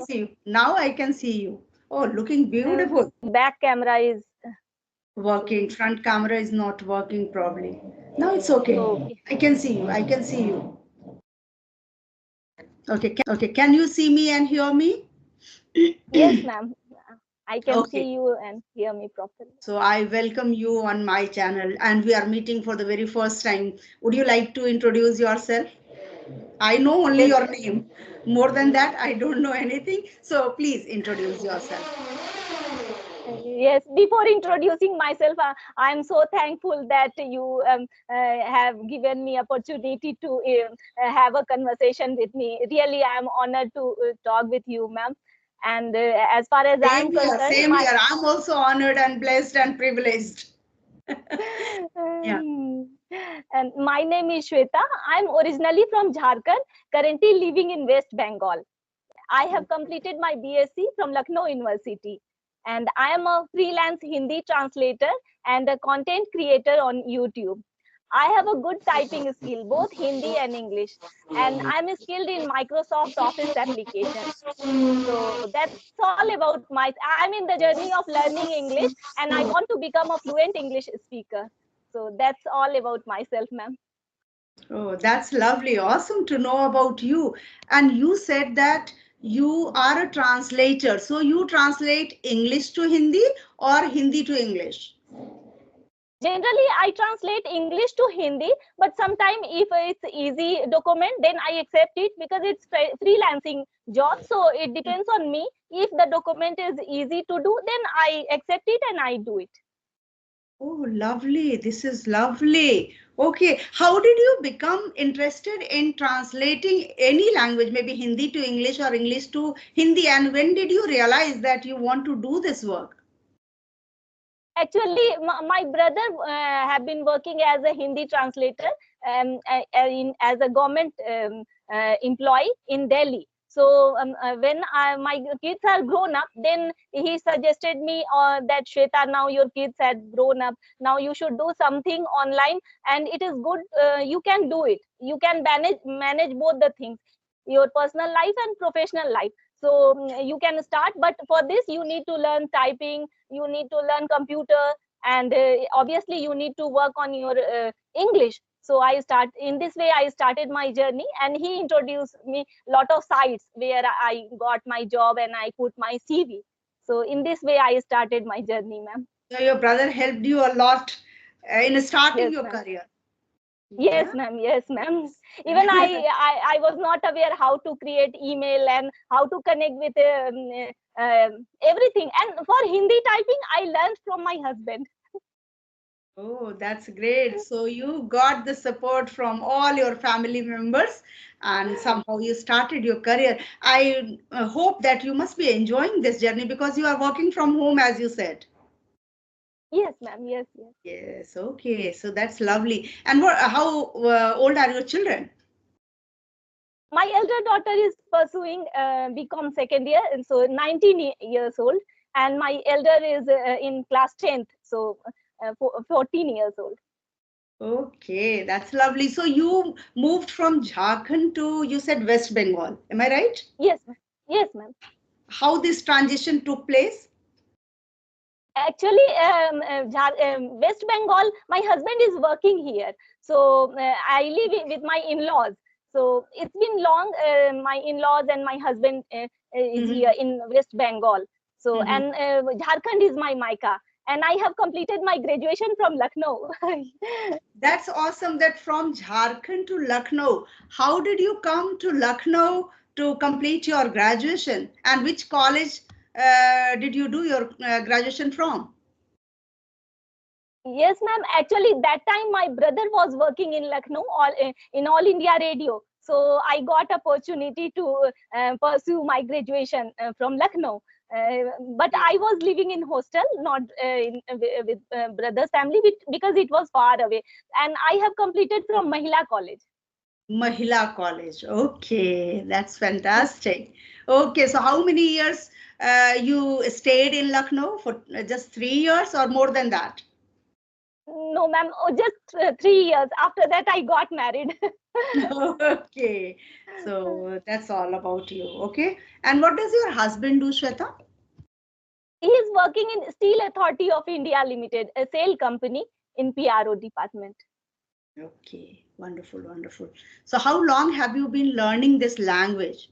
see you. Now I can see you. Oh, looking beautiful. Back camera is Working. Front camera is not working probably. No, it's okay. okay. I can see you. I can see you. Okay. Okay. Can you see me and hear me? Yes, ma'am. I can Okay. see you and hear me properly. So I welcome you on my channel and we are meeting for the very first time. Would you like to introduce yourself? I know only Yes, your name. More than that, I don't know anything. So please introduce yourself. yes. Before introducing myself, I am so thankful that you have given me opportunity to have a conversation with me. Really, I am honored to talk with you, ma'am. And as far as I am Same here, concerned, same here. I'm also honored and blessed and privileged. Yeah. and my name is Shweta. I'm originally from Jharkhand, currently living in West Bengal. I have completed my BSc from Lucknow University, and I am a freelance Hindi translator and a content creator on YouTube. I have a good typing skill, both Hindi and English, and I'm skilled in Microsoft Office applications. So that's all about my. I'm in the journey of learning English, and I want to become a fluent English speaker. So that's all about myself, ma'am. Oh, that's lovely. Awesome to know about you. And you said that you are a translator. So you translate English to Hindi or Hindi to English? Generally, I translate English to Hindi, but sometimes if it's easy document, then I accept it because it's freelancing job. So it depends on me. If the document is easy to do, then I accept it and I do it. Oh, lovely. This is lovely. Okay. How did you become interested in translating any language, maybe Hindi to English or English to Hindi? And when did you realize that you want to do this work? Actually, my brother have been working as a Hindi translator as a government employee in Delhi. So when my kids are grown up, then he suggested me that Shweta, now your kids have grown up. Now you should do something online, and it is good. You can do it. You can manage both the things, your personal life and professional life. So you can start, but for this you need to learn typing, you need to learn computer, and obviously you need to work on your English. So in this way I started my journey, and he introduced me lot of sites where I got my job and I put my CV. So in this way I started my journey, ma'am. So your brother helped you a lot in starting Yes, your ma'am. career. Yes, Yeah. ma'am. Yes, ma'am. Even I was not aware how to create email and how to connect with everything. And for Hindi typing, I learned from my husband. Oh, that's great. So you got the support from all your family members and somehow you started your career. I hope that you must be enjoying this journey because you are working from home, as you said. Yes, ma'am. Yes, yes. Yes, okay. So that's lovely. And how old are your children? My elder daughter is pursuing BCom second year, and so 19 years old. And my elder is in class 10th, so 14 years old. Okay, that's lovely. So you moved from Jharkhand to, you said West Bengal. Am I right? Yes, ma'am. Yes, ma'am. How this transition took place? Actually, West Bengal, my husband is working here. So I live with my in-laws. So it's been long. My in-laws and my husband is Mhm, here in West Bengal. So, mhm. and Jharkhand is my Maika. And I have completed my graduation from Lucknow. That's awesome that from Jharkhand to Lucknow. How did you come to Lucknow to complete your graduation? And which college did you do your graduation from? Yes, ma'am. Actually, that time my brother was working in Lucknow, in All India Radio. So I got opportunity to pursue my graduation from Lucknow. But Okay. I was living in hostel, not with brother's family, because it was far away. And I have completed from Mahila College. Mahila College. Okay, that's fantastic. Okay, so how many years you stayed in Lucknow for just 3 years or more than that? No, ma'am. Oh, just 3 years. After that, I got married. Okay. So that's all about you. Okay. And what does your husband do, Shweta? He is working in Steel Authority of India Limited, a sale company in PRO department. Okay. Wonderful, wonderful. So how long have you been learning this language?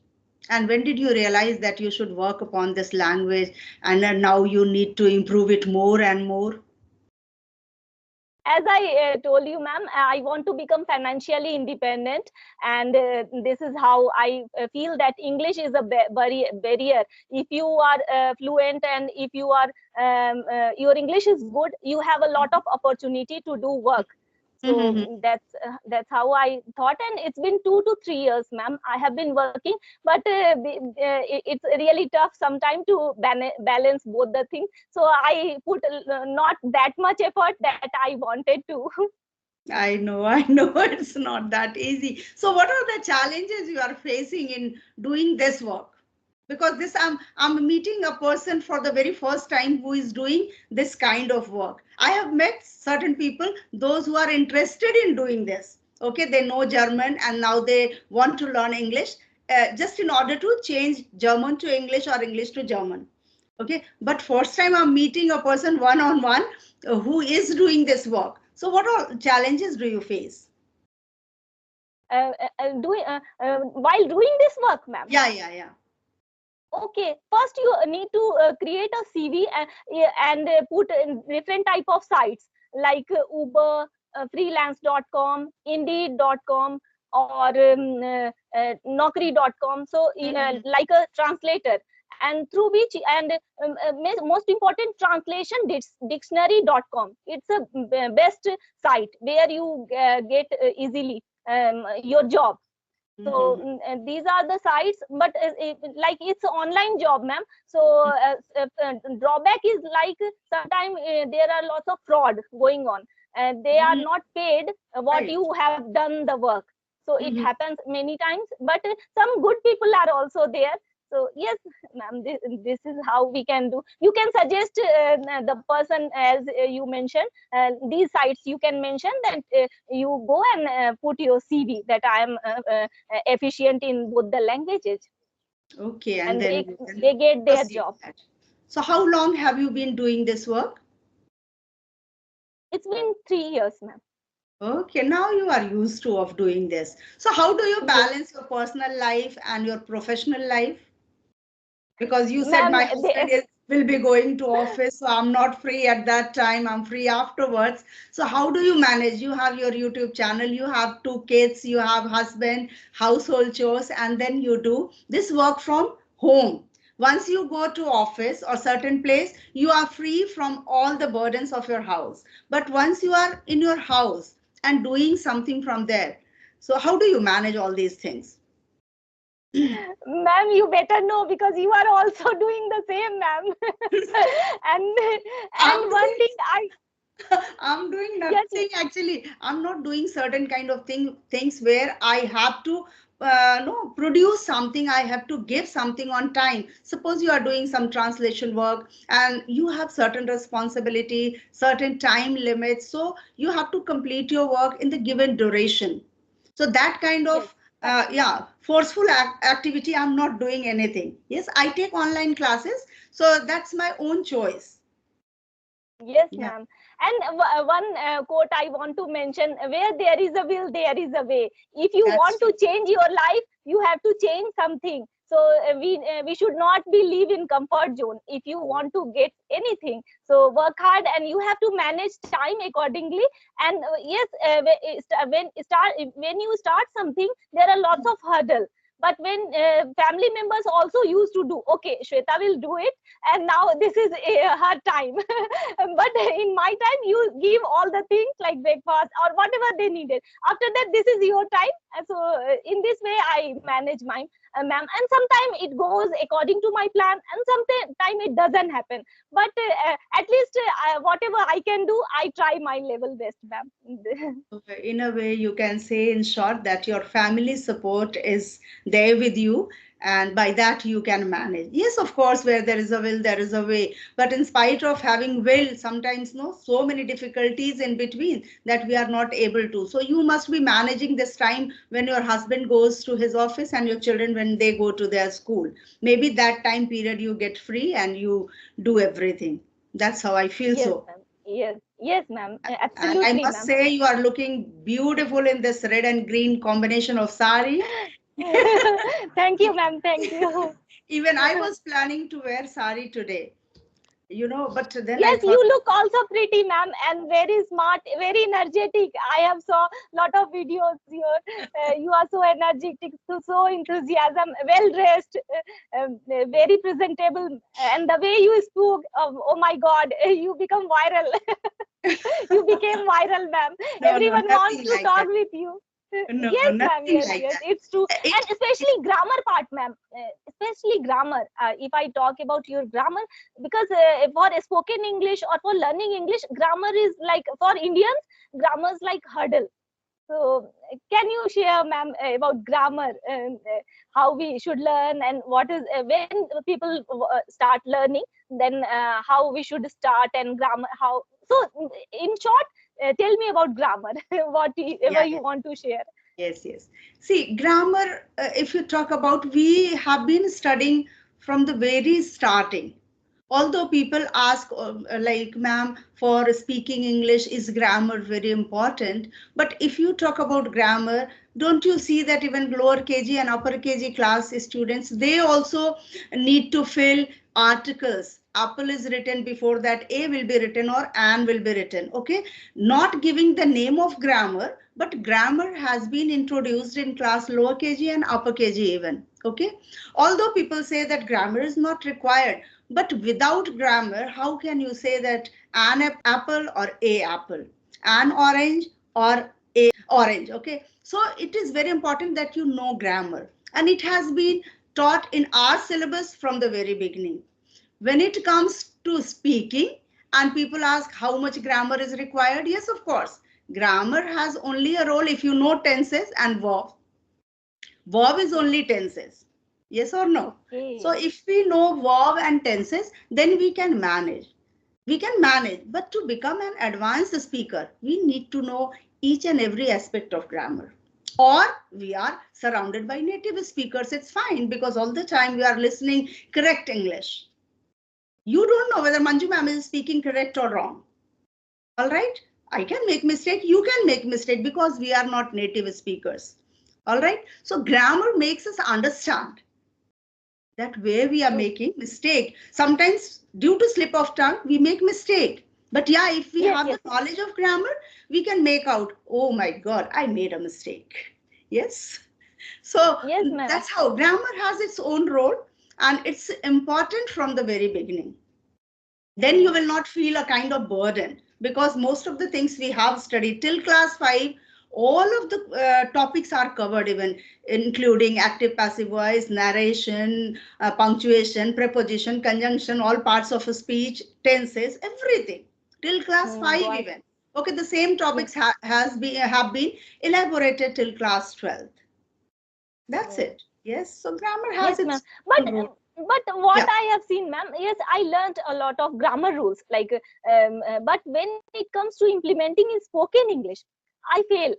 And when did you realize that you should work upon this language and then now you need to improve it more and more? As I told you, ma'am, I want to become financially independent, and this is how I feel that English is a barrier. If you are fluent and if you are your English is good, you have a lot of opportunity to do work. So that's how I thought, and it's been 2 to 3 years, ma'am. I have been working, but it's really tough sometimes to balance both the things. So I put not that much effort that I wanted to. I know it's not that easy. So what are the challenges you are facing in doing this work? Because this I'm meeting a person for the very first time who is doing this kind of work. I have met certain people, those who are interested in doing this. Okay, they know German and now they want to learn English just in order to change German to English or English to German. Okay, but first time I'm meeting a person one on one who is doing this work. So what all challenges do you face? While doing this work, ma'am. Yeah. Okay, first you need to create a CV and put in different type of sites like Uber, freelance.com, indeed.com, or naukri.com. So like a translator, and through which, and most important, translation dictionary.com. It's a best site where you get easily your job. So these are the sites, but like it's online job, ma'am. So drawback is like sometimes there are lots of fraud going on, and they are not paid what Right. you have done the work. So it Mhm. happens many times, but some good people are also there. So yes, ma'am, this is how we can do. You can suggest the person, as you mentioned, these sites you can mention that you go and put your CV that I am efficient in both the languages, Okay, and and then you can they get their proceed job. that. So how long have you been doing this work? It's been 3 years, ma'am. Okay, now you are used to of doing this. So how do you Yes, balance your personal life and your professional life? Because you said ma'am. my husband will be going to office, so I'm not free at that time. I'm free afterwards. So how do you manage? You have your YouTube channel, you have two kids, you have husband, household chores, and then you do this work from home. Once you go to office or certain place, you are free from all the burdens of your house. But once you are in your house and doing something from there, so how do you manage all these things? Ma'am, you better know because you are also doing the same, ma'am. and I'm and one doing thing I I'm doing yes, nothing actually. I'm not doing certain kind of things where I have to no produce something. I have to give something on time. Suppose you are doing some translation work and you have certain responsibility, certain time limits. So you have to complete your work in the given duration. So that kind yes, of yeah forceful activity. I'm not doing anything. Yes, I take online classes. So that's my own choice. yes, Yeah, ma'am. And one quote I want to mention: "Where there is a will, there is a way." If you that's want true. to change your life, you have to change something. So we should not be live in comfort zone. If you want to get anything, so work hard, and you have to manage time accordingly. And yes, when you start something, there are lots of hurdle. But when family members also used to do, okay, Shweta will do it, and now this is her time. But in my time, you give all the things like breakfast or whatever they needed. After that, this is your time. So in this way I manage mine, ma'am. And sometimes it goes according to my plan, and sometimes it doesn't happen. But at least whatever I can do, I try my level best, ma'am. In a way, you can say in short that your family support is there with you and by that you can manage. Yes, of course, where there is a will there is a way, but in spite of having will, sometimes no, so many difficulties in between that we are not able to. So you must be managing this time when your husband goes to his office and your children when they go to their school. Maybe that time period you get free and you do everything. That's how I feel. Yes, So, ma'am. Yes, yes, ma'am. and I Absolutely, must ma'am. say, you are looking beautiful in this red and green combination of sari. Thank you, ma'am. Thank you. Even I was planning to wear sari today, but then I Yes, thought, you look also pretty, ma'am, and very smart, very energetic. I have saw lot of videos here. You are so energetic, so enthusiasm, well dressed, very presentable, and the way you spoke, oh my God, you become viral. You became viral, ma'am. no, no, Everyone wants nothing to like talk that. with you. No, Yes, ma'am. nothing Yes, like yes, that. it's true. It, And especially grammar part, ma'am. Especially grammar. If I talk about your grammar, because for spoken English or for learning English, grammar is like for Indians, grammar is like hurdle. So, can you share, ma'am, about grammar and how we should learn and what is when people start learning, then how we should start and grammar how. So, in short, tell me about grammar, whatever yeah, you want to share. yes, yes. See, grammar, if you talk about, we have been studying from the very starting. Although people ask, like, ma'am, for speaking English, is grammar very important? But if you talk about grammar, don't you see that even lower KG and upper KG class students, they also need to fill articles. Apple is written before that, A will be written or an will be written. Okay, not giving the name of grammar, but grammar has been introduced in class lower KG and upper KG even. Okay, although people say that grammar is not required, but without grammar, how can you say that an apple or a apple, an orange or a orange? Okay, so it is very important that you know grammar, and it has been taught in our syllabus from the very beginning. When it comes to speaking, and people ask how much grammar is required, yes, of course, grammar has only a role if you know tenses and verb. Verb is only tenses. Yes or no? So Okay. if we know verb and tenses, then we can manage. We can manage. But to become an advanced speaker, we need to know each and every aspect of grammar. Or we are surrounded by native speakers. It's fine because all the time we are listening correct English. You don't know whether Manju ma'am is speaking correct or wrong. All right, I can make mistake, you can make mistake because we are not native speakers. All right, so grammar makes us understand that where we are So, making mistake. Sometimes due to slip of tongue we make mistake, but yeah, if we yes, have the yes, knowledge of grammar, we can make out, oh my god, I made a mistake. Yes, so yes, ma'am. that's how grammar has its own role, and it's important from the very beginning. Then you Mm, will not feel a kind of burden, because most of the things we have studied till class 5, all of the topics are covered, even including active passive voice, narration, punctuation, preposition, conjunction, all parts of a speech, tenses, everything till class 5 got. even. Okay, the same Yes. topics have been elaborated till class 12. That's Mm. it. Yes, so grammar has Yes, ma'am. its own role. But what Yeah. I have seen, ma'am, yes, I learned a lot of grammar rules. Like, but when it comes to implementing in spoken English, I fail.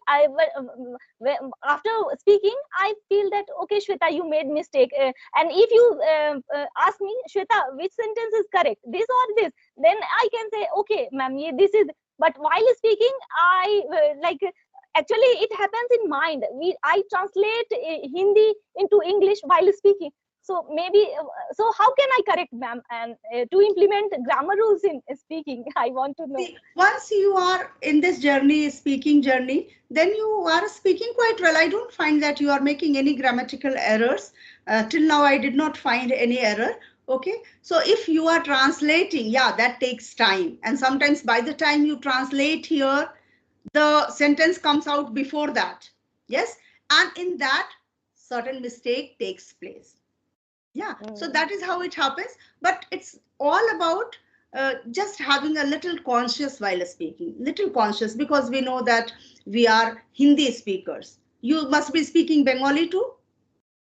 After speaking, I feel that okay, Shweta, you made mistake. And if you ask me, Shweta, which sentence is correct, this or this, then I can say, okay, ma'am, this is. But while speaking, I like actually it happens in mind. I translate Hindi into English while speaking. So maybe so how can I correct, ma'am, and to implement grammar rules in speaking? I want to know. See, once you are in this journey, speaking journey, then you are speaking quite well. I don't find that you are making any grammatical errors. Till now, I did not find any error. Okay, so if you are translating, yeah, that takes time. And sometimes by the time you translate here, the sentence comes out before that. Yes, and in that, certain mistake takes place. Yeah, so Mm. that is how it happens, but it's all about just having a little conscious while speaking, little conscious, because we know that we are Hindi speakers. You must be speaking Bengali too.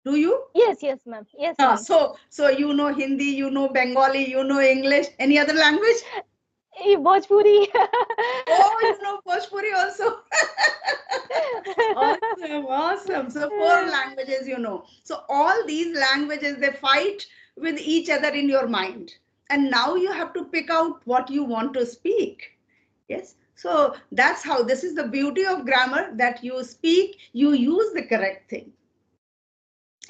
Do you? Yes, yes, ma'am. Yes, ma'am. So you know Hindi, you know Bengali, you know English, any other language? Bhojpuri. Oh, you know Bhojpuri also. Awesome, awesome. So four languages you know. So all these languages, they fight with each other in your mind. And now you have to pick out what you want to speak. Yes. So that's how this is the beauty of grammar, that you speak, you use the correct thing.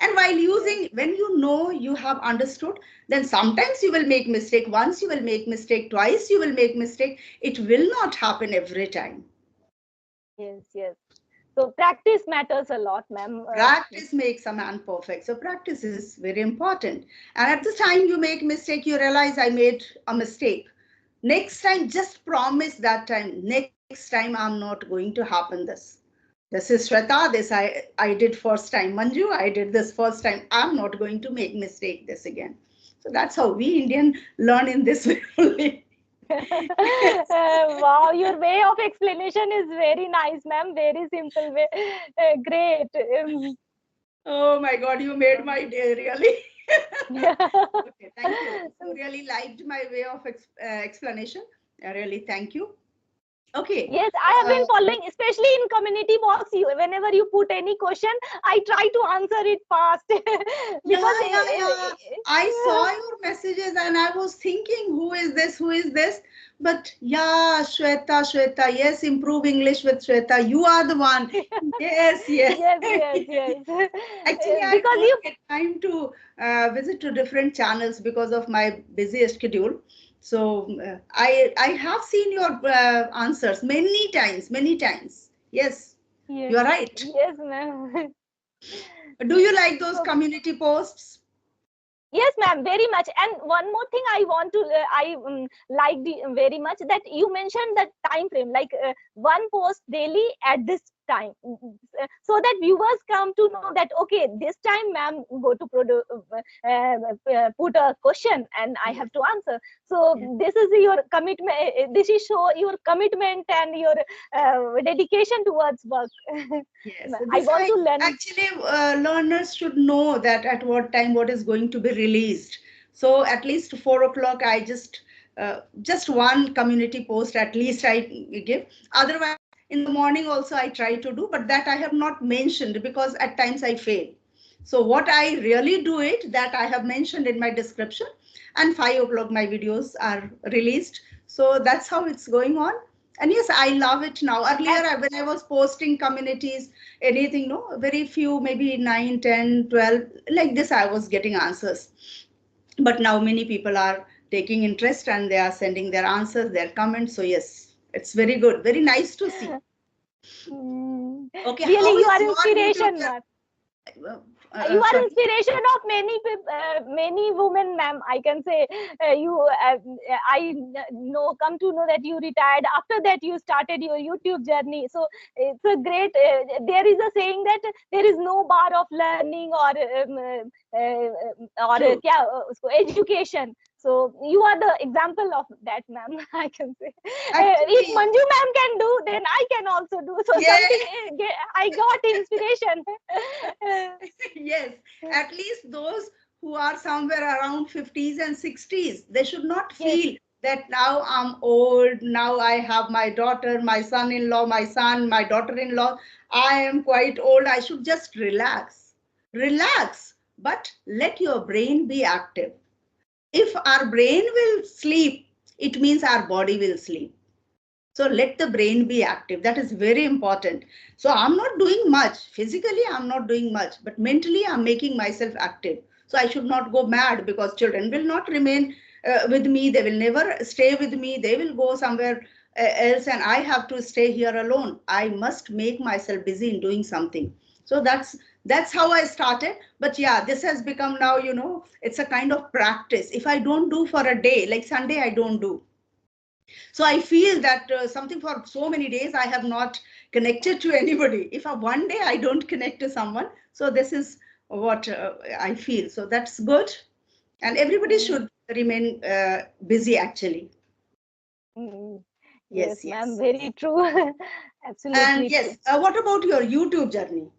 And while Yes, using, when you know you have understood, then sometimes you will make mistake. Once you will make mistake, twice you will make mistake. It will not happen every time. yes, yes. So practice matters a lot, ma'am. Practice makes a man perfect. So practice is very important. And at the time you make mistake, you realize I made a mistake. Next time, just promise that time. Next time, I'm not going to happen this. This is Shweta. This I did first time. Manju, I did this first time. I'm not going to make mistake this again. So that's how we Indian learn in this way only. Yes. Wow, your way of explanation is very nice, ma'am. Very simple way. Great. Oh my God, you made my day really. Yeah. Okay, thank you. If you really liked my way of explanation, really thank you. Okay. Yes, I have Uh, been following, especially in community box. Whenever you put any question, I try to answer it fast because yeah. I saw your messages and I was thinking, who is this? Who is this? But yeah, Shweta, yes, improve English with Shweta. You are the one. Yes, yes. yes, yes, yes. Actually, I Because don't you, get time to visit to different channels because of my busy schedule. So I have seen your answers many times, many times. Yes, yes, you are right. yes, ma'am. Do you like those So community posts? yes, ma'am, very much. And one more thing I want to, I liked very much that you mentioned that time frame, like one post daily at this time, so that viewers come to know that okay, this time, ma'am, go to put a question and I Yes, have to answer. So yes. this is your commitment. This is show your commitment and your dedication towards work. Yes, so I this want I to learn. actually learners should know that at what time what is going to be released. So at least 4 o'clock, I just one community post at least I give. Otherwise, in the morning also I try to do, but that I have not mentioned because at times I fail. So what I really do it, that I have mentioned in my description, and 5 o'clock my videos are released. So that's how it's going on. And yes, I love it now. Earlier, when I was posting communities, anything, no, very few, maybe 9, 10, 12, like this, I was getting answers. But now many people are taking interest and they are sending their answers, their comments. So yes, it's very good, very nice to see. Mm, Okay, how really, you is are your YouTube inspiration, channel? ma'am. You are Sorry. inspiration of many many women, ma'am. I can say you. I know come to know that you retired. After that, you started your YouTube journey. So it's a great. There is a saying that there is no bar of learning or True. क्या उसको education. So you are the example of that, ma'am. I can say if Actually, Manju ma'am can do, then I can also do. So yeah. something I got inspiration. Yes, at least those who are somewhere around 50s and 60s, they should not Yes, feel that now I'm old, now I have my daughter, my son-in-law, my son, my daughter-in-law, I am quite old, I should just relax. Relax, but let your brain be active. If our brain will sleep, it means our body will sleep. So let the brain be active. That is very important. So I'm not doing much. Physically, I'm not doing much, but mentally, I'm making myself active. So I should not go mad because children will not remain with me. They will never stay with me. They will go somewhere else, and I have to stay here alone. I must make myself busy in doing something. So that's how I started. But yeah, this has become now, it's a kind of practice. If I don't do for a day, like Sunday, I don't do. So I feel that something for so many days I have not connected to anybody. If one day I don't connect to someone, so this is what I feel. So that's good. And everybody mm, should remain busy actually. mm. Yes, Yes, ma'am. yes. Very true. And Absolutely true. yes, what about your YouTube journey?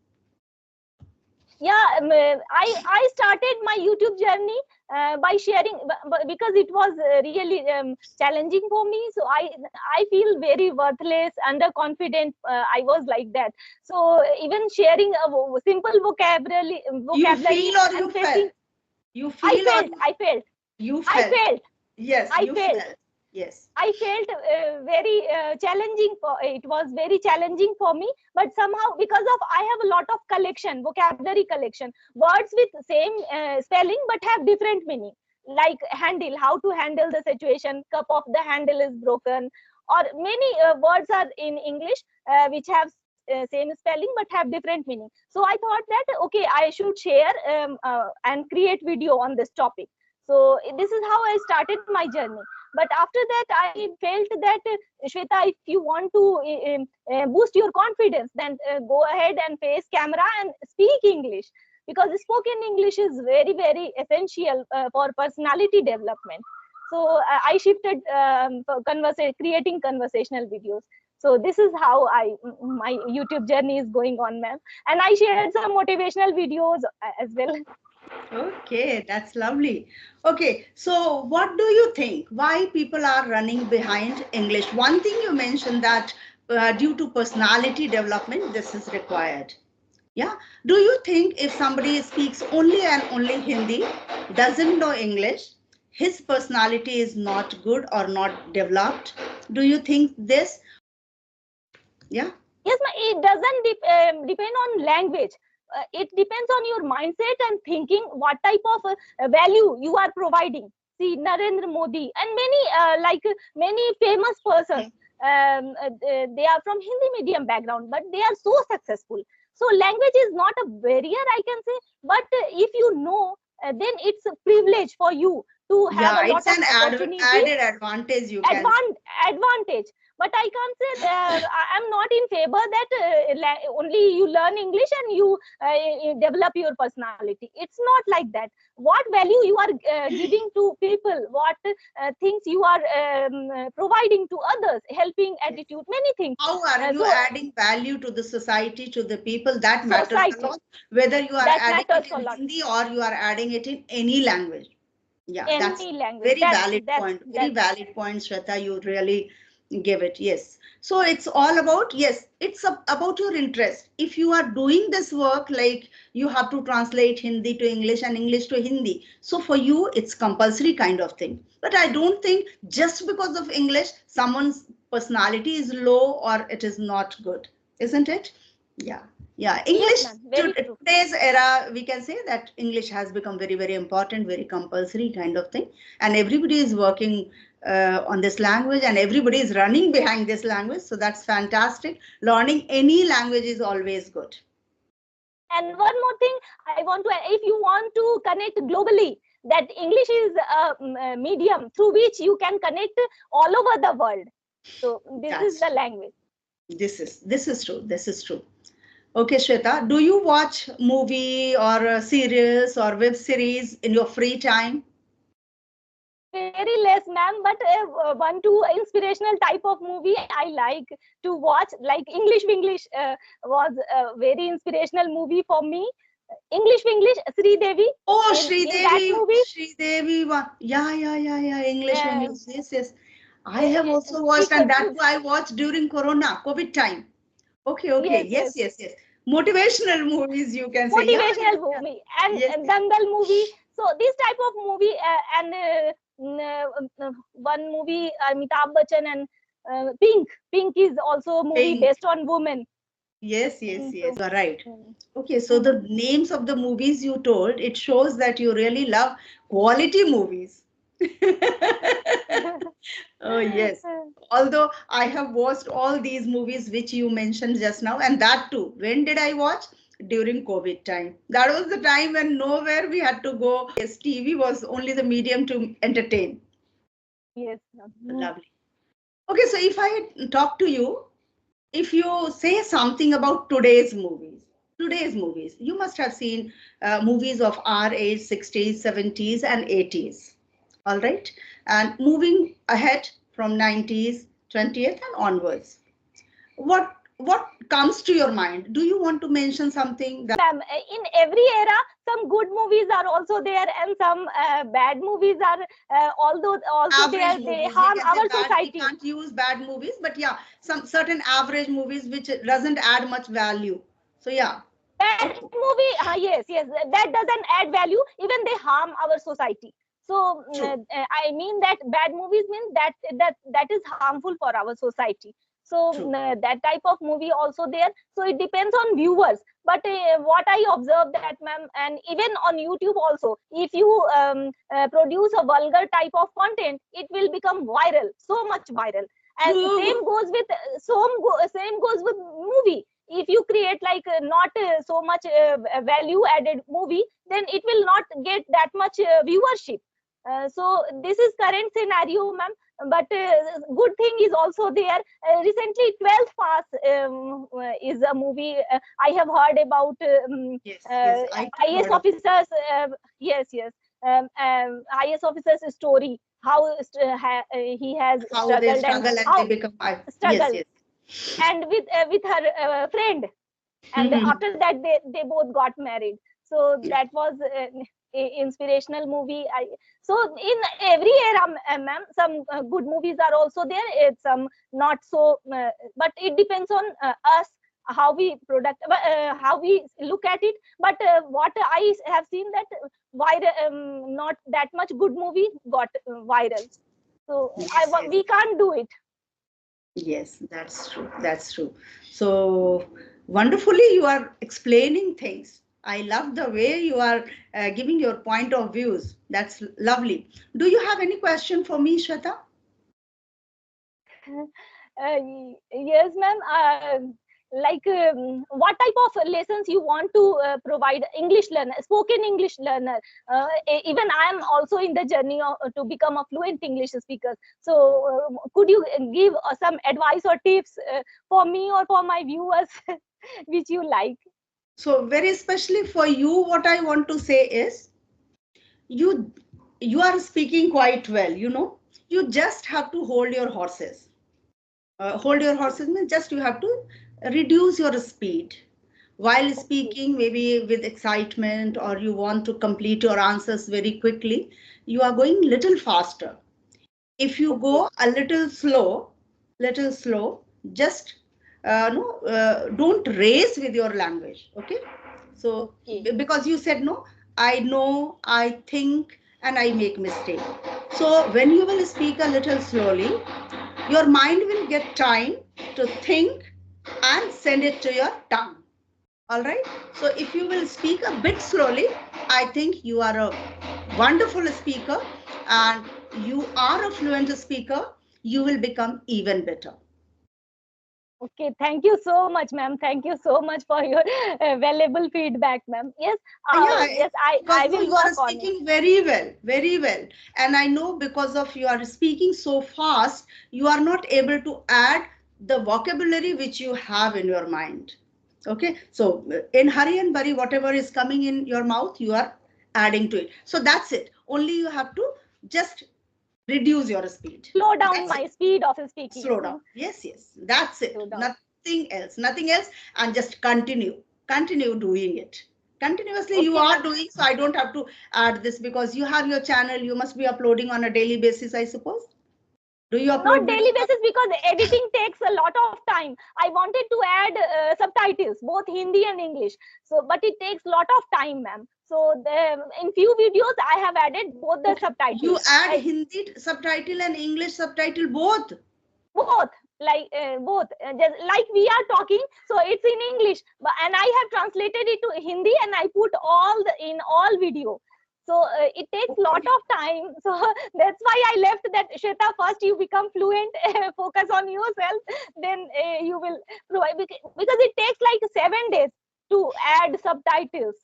Yeah, I started my YouTube journey by sharing, because it was really challenging for me. So I feel very worthless, underconfident. I was like that. So even sharing a simple You vocabulary feel or you and facing, felt? You I feel or felt, I felt, you I felt? felt, Yes, I you felt. felt. Yes. I felt very challenging for it was very challenging for me, but somehow because of I have a lot of collection, vocabulary collection, words with same spelling but have different meaning. Like handle, how to handle the situation, cup of the handle is broken, or many words are in English which have same spelling but have different meaning. So I thought that okay, I should share and create video on this topic. So this is how I started my journey. But after that I felt that Shweta, if you want to boost your confidence, then go ahead and face camera and speak English, because spoken English is very very essential for personality development. So I shifted creating conversational videos. So this is how my YouTube journey is going on, ma'am. And I shared some motivational videos as well. Okay, that's lovely. Okay, so what do you think? Why people are running behind English? One thing you mentioned that due to personality development, this is required. Yeah. Do you think if somebody speaks only and only Hindi, doesn't know English, his personality is not good or not developed? Do you think this? Yeah. Yes, it doesn't depend on language. It depends on your mindset and thinking, what type of value you are providing. See, Narendra Modi and many many famous persons, they are from Hindi medium background, but they are so successful. So language is not a barrier, I can say, but if you know, then it's a privilege for you to have Yeah, a lot it's of an opportunity, added advantage you can say. advantage. But I can't say I'm not in favor that only you learn English and you develop your personality. It's not like that. What value you are giving to people, what things you are providing to others, helping Yes. attitude, many things. How are you So adding value to the society, to the people? That matters a society, lot. Whether you are that adding matters it a in lot. Hindi or you are adding it in any language. Yeah, that's Any language, very valid that's point. Very that's valid point, Shweta. You really give it. Yes. So it's all about, yes, it's about your interest. If you are doing this work, like you have to translate Hindi to English and English to Hindi. So for you, it's compulsory kind of thing. But I don't think just because of English, someone's personality is low or it is not good, isn't it? Yeah. Yeah, yes, English ma'am, very true. today's era, we can say that English has become very, very important, very compulsory kind of thing. And everybody is working on this language and everybody is running behind this language. So that's fantastic. Learning any language is always good. And one more thing I want to add, if you want to connect globally, that English is a medium through which you can connect all over the world. So this is That's the true. language. This is true. This is true. Okay, Shweta, do you watch movie or series or web series in your free time? Very less, ma'am, but one two inspirational type of movie I like to watch, like English was a very inspirational movie for me. English Sri Devi, Oh, in that movie, Yeah, yeah, yeah, yeah. English uh, English. Yes, yes. I have also she watched, and that concludes. too I watched during Corona, COVID time. Okay, okay. Yes, Yes, yes, yes, yes. Motivational movies, you can say. Yeah, yeah, motivational yeah. movie Yes, and yes. Dangal movie. So this type of movie and one movie Amitabh Bachchan and Pink. Pink is also a movie Pink. based on women. Yes, yes, yes. So, You are right. mm, Okay, so mm. the names of the movies you told, it shows that you really love quality movies. Oh, yes. Although I have watched all these movies which you mentioned just now, and that too. When did I watch? During COVID time. That was the time when nowhere we had to go. Yes, TV was only the medium to entertain. Yes, ma'am. Lovely. Okay, so if I talk to you, if you say something about today's movies, you must have seen movies of our age, 60s, 70s, and 80s. All right. And moving ahead from 90s, 20th, and onwards. What what comes to your mind? Do you want to mention something that Ma'am, in every era, some good movies are also there, and some bad movies are although also average there. They movies, we harm can say our bad, we society. can't use bad movies, but yeah, some certain average movies which doesn't add much value. So yeah, Bad okay, movie, yes, that doesn't add value. Even they harm our society. So true, I mean that bad movies means that is harmful for our society. So true. that type of movie also there. So it depends on viewers. But what I observe that, ma'am, and even on YouTube also, if you produce a vulgar type of content, it will become viral, so much viral. And True. same goes with same goes with movie. If you create like not so much value added movie, then it will not get that much viewership. So this is current scenario, ma'am. But good thing is also there. Recently 12th pass is a movie I have heard about. Yes, yes, I too IS heard of. officers, yes, IS officers story, how he has How they struggled, and struggle and they how become. Yes, struggle, yes. and with her friend, and Mhm. after that they both got married. So that was inspirational movie. So in every era, ma'am, some good movies are also there. It's some not so, but it depends on us, how we how we look at it. But what I have seen that not that much good movie got viral. So Yes, yes. we can't do it. Yes, that's true. That's true. So wonderfully, you are explaining things. I love the way you are giving your point of views. That's lovely. Do you have any question for me, Shweta? Yes, ma'am. Like, what type of lessons you want to provide English learner, spoken English learner? Even I am also in the journey to become a fluent English speaker. So, could you give some advice or tips for me or for my viewers, which you like? So very especially for you, what I want to say is you you are speaking quite well, you know. You just have to hold your horses. Hold your horses means just you have to reduce your speed while Okay. speaking, maybe with excitement, or you want to complete your answers very quickly. You are going little faster. If you Okay. go a little slow, just no, don't race with your language. Okay, so Okay. because you said no, I know, I think, and I make mistake. So when you will speak a little slowly, your mind will get time to think and send it to your tongue. All right. So if you will speak a bit slowly, I think you are a wonderful speaker and you are a fluent speaker. You will become even better. Okay, thank you so much, ma'am. Thank you so much for your valuable feedback, ma'am. Yes, Yeah, yes, because I no, will you are work on it. speaking very well, very well. And I know because of you are speaking so fast, you are not able to add the vocabulary which you have in your mind. Okay, so in hurry and worry, whatever is coming in your mouth, you are adding to it. So that's it. Only you have to just reduce your speed. Slow down That's it. my speed of speaking. Slow down. Yes, yes, that's it. Slow down. Nothing else, nothing else. And just continue doing it continuously. You Okay, are ma'am. doing, so I don't have to add this because you have your channel. You must be uploading on a daily basis, I suppose. Do you Not upload daily videos? basis because editing takes a lot of time. I wanted to add subtitles, both Hindi and English. So, but it takes a lot of time, ma'am. So, in few videos, I have added both the Okay, you subtitles. add Hindi subtitle and English subtitle both. Both, like both, just like we are talking, so it's in English, but and I have translated it to Hindi, and I put in all video. So it takes lot Okay. of time. So that's why I left that. Shweta, first you become fluent, focus on yourself, then you will provide, because it takes like 7 days to add subtitles,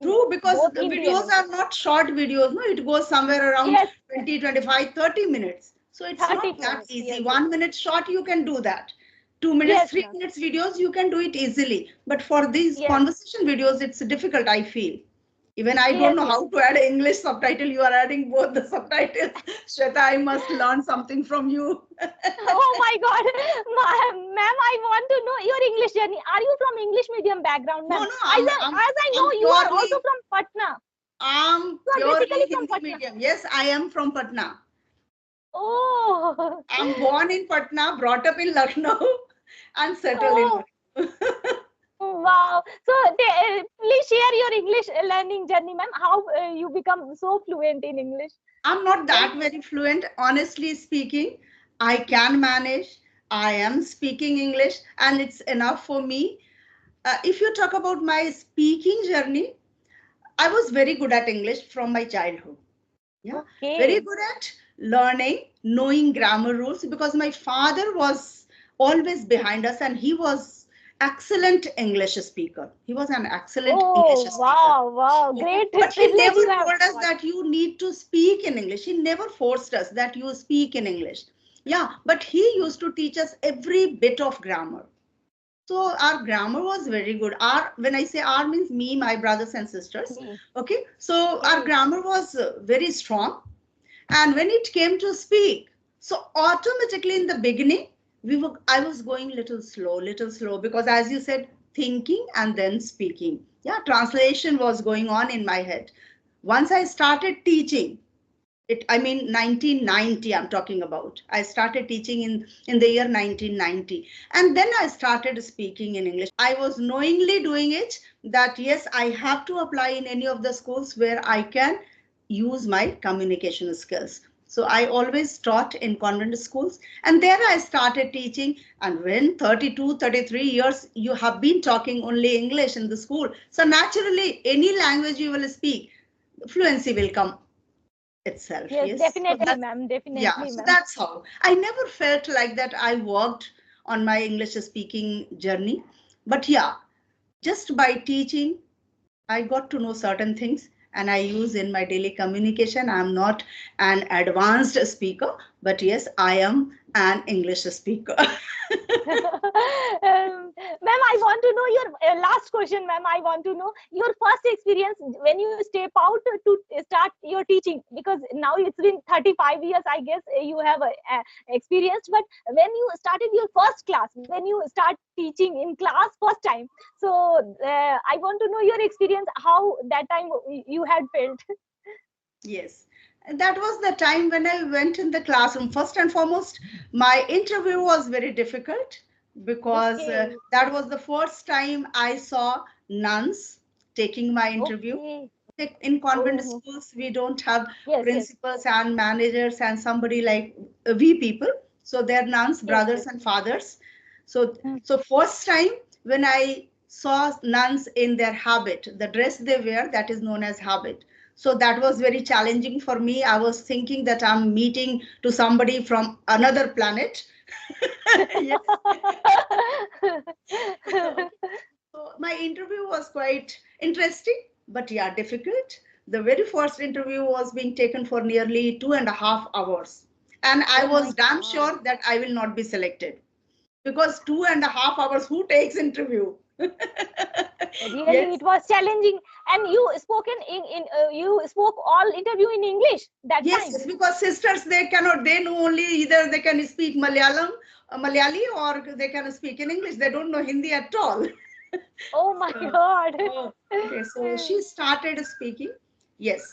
True, because both the Hindi and videos English. are not short videos, no, it goes somewhere around Yes, 20, 25, 30 minutes. So it's 30 not that minutes. easy. Yes, yes, 1 minute short, you can do that. 2 minutes, yes, three ma'am. minutes videos, you can do it easily. But for these Yes. conversation videos, it's difficult, I feel. Even I don't Yes, know yes. how to add English subtitle. You are adding both the subtitles. Shweta, I must learn something from you. Oh my God, ma'am, I want to know your English journey. Are you from English medium background, No, ma'am? no, As I know, I'm you are also purely, from Patna. I'm You are purely basically from Hindi Patna. medium. Yes, I am from Patna. Oh, I'm born in Patna, brought up in Lucknow, and settled in oh, Lucknow. wow. So, please share your English learning journey, ma'am. How you become so fluent in English? I'm not Very that very fluent, honestly speaking. I can manage. I am speaking English, and it's enough for me. If you talk about my speaking journey, I was very good at English from my childhood. Yeah, very okay. good at learning, knowing grammar rules because my father was always behind us and he was excellent English speaker. He was an excellent English Oh, speaker. wow, wow. Okay, Great but he privilege never you have told us got. that you need to speak in English. He never forced us that you speak in English. Yeah, but he used to teach us every bit of grammar. So our grammar was very good. Our, when I say our, means me, my brothers and sisters. Me. Okay, so our Okay. grammar was very strong. And when it came to speak, so automatically in the beginning, I was going little slow, because as you said, thinking and then speaking. Yeah, translation was going on in my head. Once I started teaching, it, I mean 1990 I'm talking about. I started teaching in the year 1990, and then I started speaking in English. I was knowingly doing it, that yes, I have to apply in any of the schools where I can use my communication skills. So I always taught in convent schools, and there I started teaching. And when 32, 33 years you have been talking only English in the school, so naturally any language you will speak, fluency will come itself. Yes, Yes, so definitely, that's, ma'am. yeah, Definitely, so ma'am. that's how I never felt like that I worked on my English speaking journey. But yeah, just by teaching I got to know certain things and I use in my daily communication. I'm not an advanced speaker, but yes, I am an English speaker. Ma'am, I want to know your last question, ma'am. I want to know your first experience when you step out to start your teaching, because now it's been 35 years, I guess you have experienced. But when you started your first class, when you start teaching in class first time, so I want to know your experience, how that time you had felt. Yes. And that was the time when I went in the classroom. First and foremost, my interview was very difficult because Okay, that was the first time I saw nuns taking my interview. okay. In convent Oh, schools, we don't have yes, yes, principals and managers and somebody like we people. So they're nuns, yes, brothers yes. and fathers. So, Hmm. so first time when I saw nuns in their habit, the dress they wear, that is known as habit. So that was very challenging for me. I was thinking that I'm meeting to somebody from another planet. Yes. Okay. So my interview was quite interesting, but yeah, difficult. The very first interview was being taken for nearly 2.5 hours. And I Oh my was damn God. sure that I will not be selected because 2.5 hours, who takes interview? Really, Yes. it was challenging. And you spoken in you spoke all interview in English that Yes, time. yes, because sisters, they cannot, they know only either they can speak Malayalam, Malayali, or they can speak in English. They don't know Hindi at all. Oh my So, God. oh, okay, so she started speaking. Yes.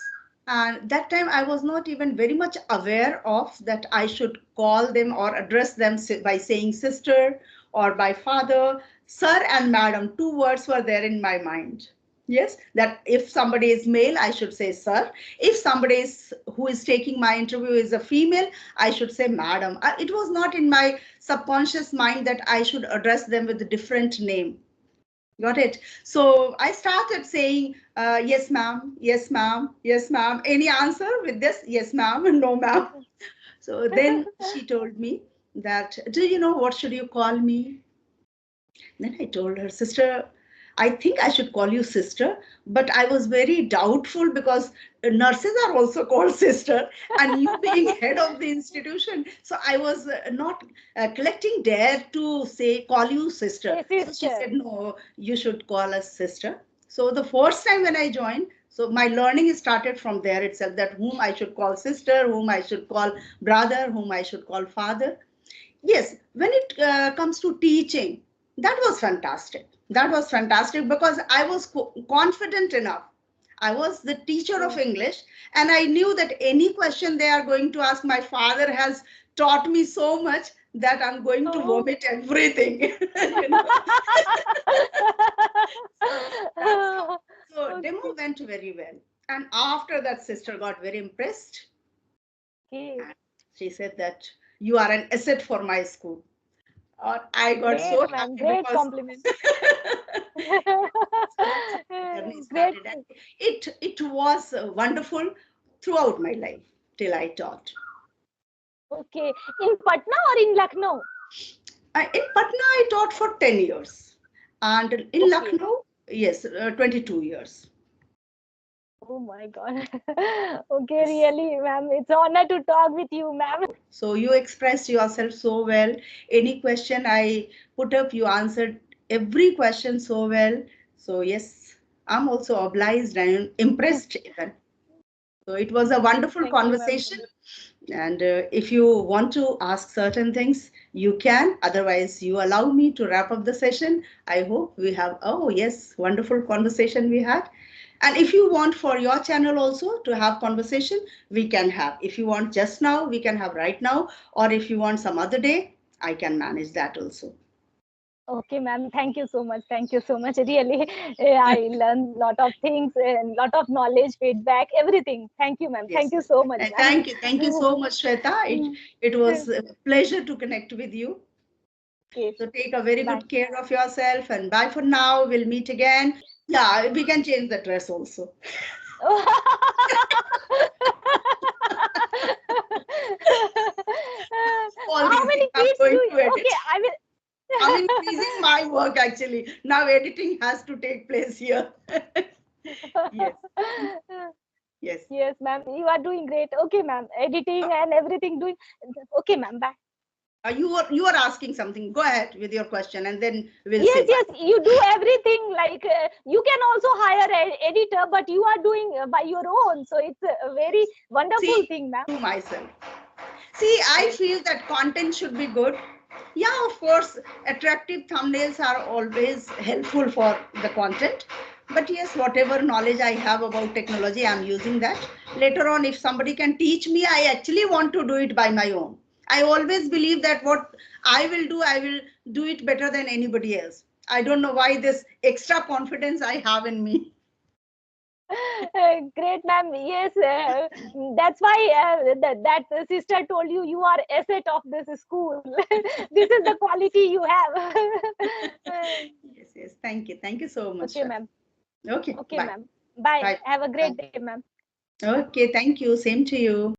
And that time I was not even very much aware of that I should call them or address them by saying sister or by father. Sir and madam, two words were there in my mind. Yes, that if somebody is male, I should say sir. If somebody is who is taking my interview is a female, I should say madam. It was not in my subconscious mind that I should address them with a different name. Got it. So I started saying, yes, ma'am, yes, ma'am, yes, ma'am. Any answer with this? Yes, ma'am, no, ma'am. So then she told me that, do you know what should you call me? Then I told her, sister, I think I should call you sister, but I was very doubtful because nurses are also called sister, and you being head of the institution. So I was not collecting dare to say, call you sister. Hey, So she sister. said, no, you should call us sister. So the first time when I joined, So my learning started from there itself, that whom I should call sister, whom I should call brother, whom I should call father. Yes, when it comes to teaching, that was fantastic. That was fantastic because I was confident enough. I was the teacher of Oh. English, and I knew that any question they are going to ask, my father has taught me so much that I'm going to Oh. vomit everything. So that's how. So demo Okay. went very well. And after that, sister got very impressed. Okay. And she said that you are an asset for my school. I got Great, so ma'am. happy Great because compliment. so that's how the journey Great. started. And it was wonderful throughout my life till I taught. Okay. In Patna or in Lucknow? In Patna, I taught for 10 years. And in Okay. Lucknow, yes, 22 years. Oh my God. Okay, Yes. really, ma'am. It's an honor to talk with you, ma'am. So you expressed yourself so well. Any question I put up, you answered every question so well. So yes, I'm also obliged and impressed even. So it was a wonderful Thank you, ma'am. conversation. And if you want to ask certain things, you can. Otherwise, you allow me to wrap up the session. I hope we have, oh, yes, wonderful conversation we had. And if you want for your channel also to have conversation, we can have. If you want just now, we can have right now. Or if you want some other day, I can manage that also. Okay, ma'am. Thank you so much. Thank you so much. Really, I learned a lot of things and lot of knowledge, feedback, everything. Thank you, ma'am. Yes, Thank you yes. so much, And ma'am. thank you so much, Shweta. It was a pleasure to connect with you. Okay, So take a very bye. good care of yourself and bye for now. We'll meet again. Yeah, we can change the dress also. All How these things many I'm kids do going you? to edit. Okay, I I'm will. increasing my work actually. Now editing has to take place here. Yes, yes. Yes, ma'am. You are doing great. Okay, ma'am. Editing and everything doing. Okay, ma'am. Bye. You are asking something. Go ahead with your question and then we'll say Yes, bye. yes. You do everything. Like you can also hire an editor, but you are doing by your own. So it's a very wonderful See, thing, ma'am. to myself. See, I Yes. feel that content should be good. Yeah, of course, attractive thumbnails are always helpful for the content. But yes, whatever knowledge I have about technology, I'm using that. Later on, if somebody can teach me, I actually want to do it by my own. I always believe that what I will do it better than anybody else. I don't know why this extra confidence I have in me. Great, ma'am. Yes, that's why that sister told you you are asset of this school. This is the quality you have. Yes, yes. Thank you. Thank you so much, Okay, Shweta. ma'am. Okay, Okay, bye. ma'am. Bye. Bye. Have a Bye. great day, ma'am. Okay, thank you. Same to you.